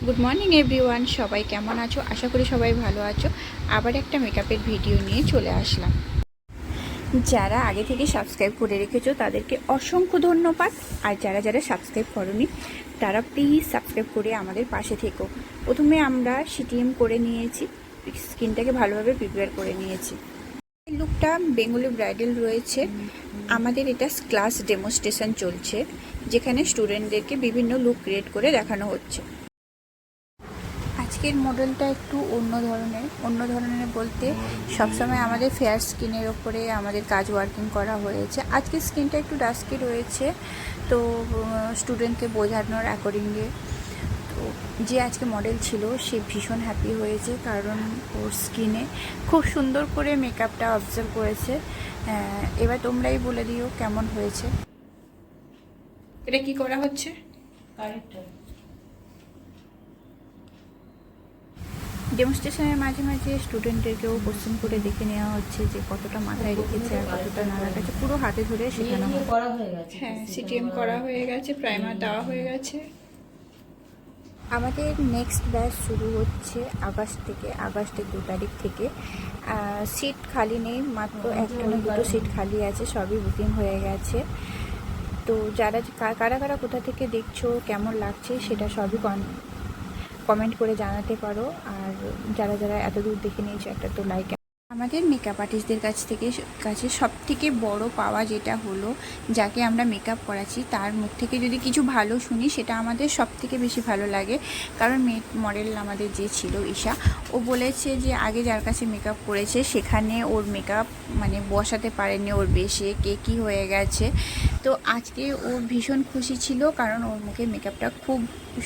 Good morning everyone, সবাই কেমন আছো? আশা করি সবাই ভালো আছো। আবার একটা মেকআপের ভিডিও নিয়ে চলে আসলাম। যারা আগে থেকে সাবস্ক্রাইব করে রেখেছো তাদেরকে অসংখ্য ধন্যবাদ। আর যারা যারা সাবস্ক্রাইব করোনি তারা প্লিজ সাবস্ক্রাইব করে আমাদের পাশে থেকো। প্রথমে আমরা সিটিএম করে নিয়েছি, স্কিনটাকে ভালোভাবে প্রিপেয়ার করে নিয়েছি। এই লুকটা বেঙ্গলি ব্রাইডাল রয়েছে। আমাদের এটা ক্লাস ডেমনস্ট্রেশন চলছে, যেখানে স্টুডেন্টদেরকে বিভিন্ন লুক ক্রিয়েট করে দেখানো হচ্ছে। আজকের মডেলটা একটু অন্য ধরনের বলতে সবসময় আমাদের ফেয়ার স্কিনের ওপরে আমাদের কাজ ওয়ার্কিং করা হয়েছে। আজকের স্কিনটা একটু ডাস্কি রয়েছে, তো স্টুডেন্টকে বোঝানোর অ্যাকর্ডিংলি তো যে আজকে মডেল ছিল সে ভীষণ হ্যাপি হয়েছে, কারণ ওর স্কিনে খুব সুন্দর করে মেকআপটা অবজার্ভ করেছে। এবার তোমরাই বলে দিও কেমন হয়েছে। এটা কি করা হচ্ছে? ডেমনস্ট্রেশনের মাঝে মাঝে স্টুডেন্টদেরকেও কোশ্চেন করে দেখে নেওয়া হচ্ছে যে কতটা মাথায় রেখেছে আর কতটা না রাখেছে, পুরো হাতে ধরে শেখানো করা হয়ে গেছে। হ্যাঁ, সিটিএম করা হয়ে গেছে, প্রাইমার দেওয়া হয়ে গেছে। আমাদের নেক্সট ব্যাচ শুরু হচ্ছে আগস্টের 2 তারিখ থেকে। সিট খালি নেই, মাত্র একটা না দুটো সিট খালি আছে, সবই বুকিং হয়ে গেছে। তো যারা কারা কারা কোথা থেকে দেখছো, কেমন লাগছে সেটা সবই কমেন্ট করে জানাতে পারো। আর যারা যারা এত দূর দেখে নিয়েছে একটা তো লাইক। আমাদের মেকআপ আর্টিস্টদের কাছে সবথেকে বড় পাওয়া যেটা হলো, যাকে আমরা মেকআপ করাচ্ছি তার মুখ থেকে যদি কিছু ভালো শুনি সেটা আমাদের সবথেকে বেশি ভালো লাগে। কারণ মডেল আমাদের যে ছিল ঈশা, ও বলেছে যে আগে যার কাছে মেকআপ করেছে সেখানে ওর মেকআপ মানে বসাতে পারেনি, ওর বেশে কী হয়ে গেছে। তো আজকে ও ভীষণ খুশি ছিল, কারণ ওর মুখে মেকআপটা খুব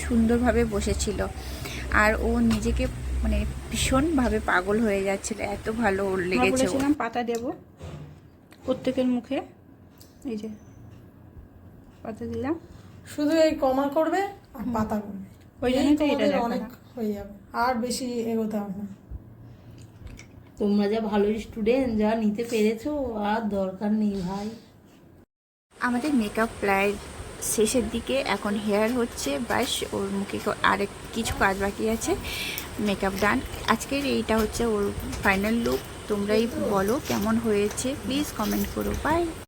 সুন্দরভাবে বসেছিল। আর ও নিজেকে মানে ভীষণভাবে পাগল হয়ে যাচ্ছিল, এত ভালো ওর লেগেছে। বলেছিলাম পাতা দেব প্রত্যেকের মুখে, এই যে পাতা দিলাম। শুধু এই কমা করবে আর পাতা করবে, ওই জন্যই তো এটা অনেক হয়ে যাবে, আর বেশি এগোতে হবে না। তোমরা যা ভালো স্টুডেন্ট, যা নিতে পেরেছো, আর দরকার নেই ভাই। আমাদের মেকআপ প্রায় শেষের দিকে, এখন হেয়ার হচ্ছে, বাস ওর মুখে আরেক কিছু কাজ বাকি আছে, মেকআপ ডান। আজকের এইটা হচ্ছে ওর ফাইনাল লুক। তোমরাই বলো কেমন হয়েছে, প্লিজ কমেন্ট করো। বাই।